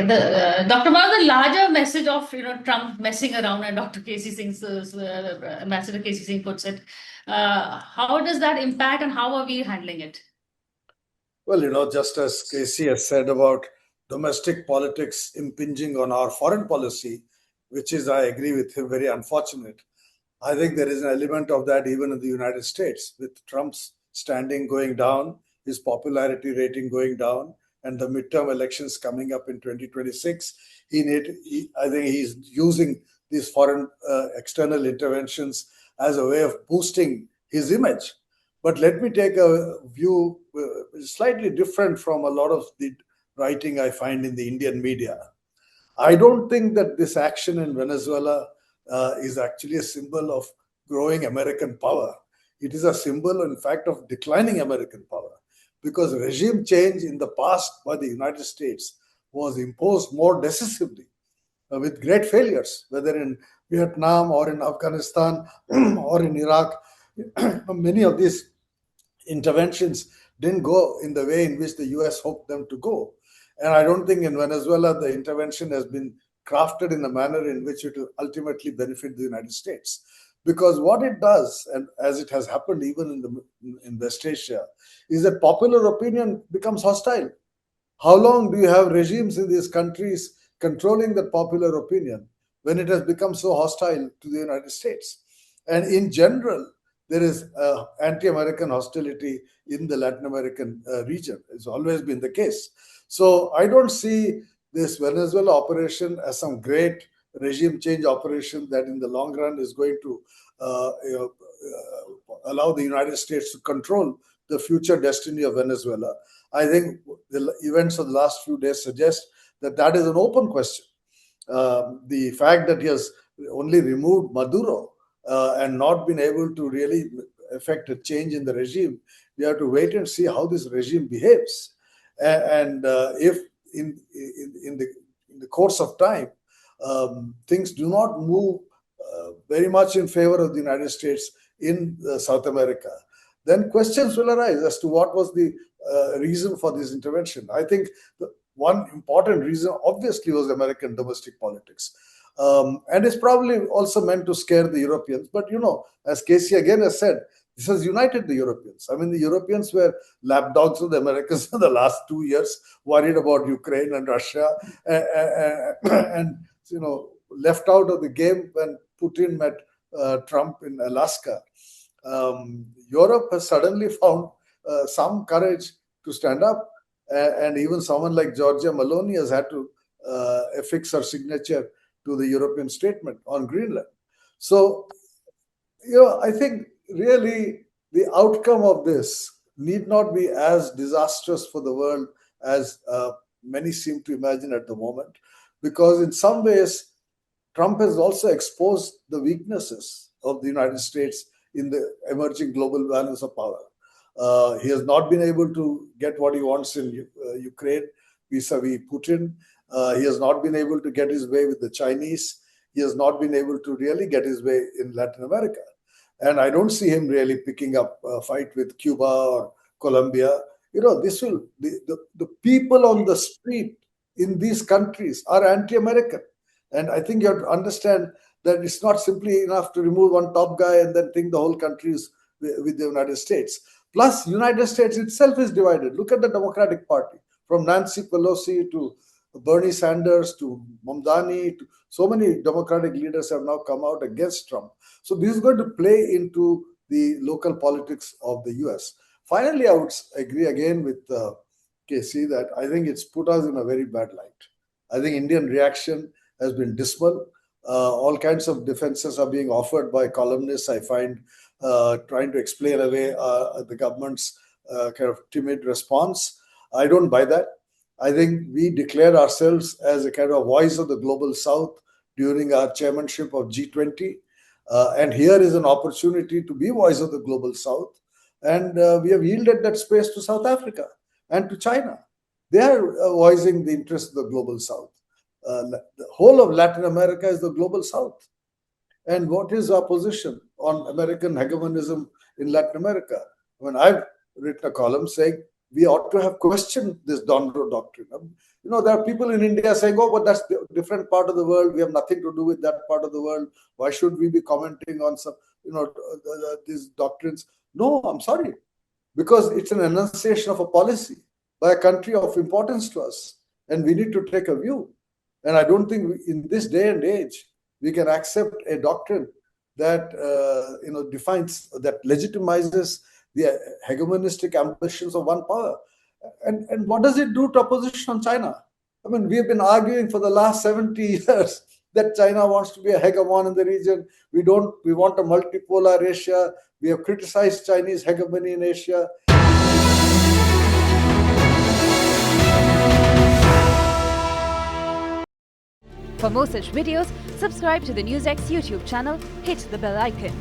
Dr. Mao, the larger message of Trump messing around, and Dr. Casey Singh's Ambassador Casey Singh puts it. How does that impact, and how are we handling it? Well, just as Casey has said about domestic politics impinging on our foreign policy, which is, I agree with him, very unfortunate. I think there is an element of that even in the United States, with Trump's standing going down, his popularity rating going down, and the midterm elections coming up in 2026. I think he's using these foreign external interventions as a way of boosting his image. But let me take a view slightly different from a lot of the writing I find in the Indian media. I don't think that this action in Venezuela is actually a symbol of growing American power. It is a symbol, in fact, of declining American power, because regime change in the past by the United States was imposed more decisively with great failures, whether in Vietnam or in Afghanistan or in Iraq. Many of these interventions didn't go in the way in which the US hoped them to go. And I don't think in Venezuela the intervention has been crafted in a manner in which it will ultimately benefit the United States. Because what it does, and as it has happened even in West Asia, is that popular opinion becomes hostile. How long do you have regimes in these countries controlling that popular opinion when it has become so hostile to the United States? And in general, there is anti-American hostility in the Latin American region. It's always been the case. So I don't see this Venezuela operation as some great regime change operation that in the long run is going to allow the United States to control the future destiny of Venezuela. I think the events of the last few days suggest that that is an open question. The fact that he has only removed Maduro and not been able to really effect a change in the regime, we have to wait and see how this regime behaves. And if in the course of time, things do not move very much in favor of the United States in South America, then questions will arise as to what was the reason for this intervention. I think one important reason obviously was American domestic politics. And it's probably also meant to scare the Europeans. But, as Casey again has said, this has united the Europeans. I mean, the Europeans were lapdogs of the Americans in the last 2 years, worried about Ukraine and Russia, and left out of the game when Putin met Trump in Alaska. Europe has suddenly found some courage to stand up, and even someone like Giorgia Meloni has had to affix her signature to the European statement on Greenland. So, I think really the outcome of this need not be as disastrous for the world as many seem to imagine at the moment, because in some ways, Trump has also exposed the weaknesses of the United States in the emerging global balance of power. He has not been able to get what he wants in Ukraine vis-a-vis Putin. He has not been able to get his way with the Chinese. He has not been able to really get his way in Latin America. And I don't see him really picking up a fight with Cuba or Colombia. The people on the street in these countries are anti-American. And I think you have to understand that it's not simply enough to remove one top guy and then think the whole country is with the United States. Plus, United States itself is divided. Look at the Democratic Party, from Nancy Pelosi to Bernie Sanders to Mamdani. So many Democratic leaders have now come out against Trump. So this is going to play into the local politics of the US. Finally, I would agree again with Casey that I think it's put us in a very bad light. I think Indian reaction has been dismal. All kinds of defenses are being offered by columnists, I find, trying to explain away the government's kind of timid response. I don't buy that. I think we declared ourselves as a kind of voice of the global South during our chairmanship of G20. And here is an opportunity to be voice of the global South. And we have yielded that space to South Africa and to China. They are voicing the interest of the global South. The whole of Latin America is the global South. And what is our position on American hegemonism in Latin America? I've written a column saying we ought to have questioned this Donro doctrine. There are people in India saying, oh, but that's a different part of the world. We have nothing to do with that part of the world. Why should we be commenting on some, these doctrines? No, I'm sorry. Because it's an enunciation of a policy by a country of importance to us. And we need to take a view. And I don't think in this day and age, we can accept a doctrine that defines, that legitimizes the hegemonistic ambitions of one power. And what does it do to opposition on China? I mean, we have been arguing for the last 70 years that China wants to be a hegemon in the region. We want a multipolar Asia. We have criticized Chinese hegemony in Asia. For more such videos, subscribe to the Newsx YouTube channel, hit the bell icon.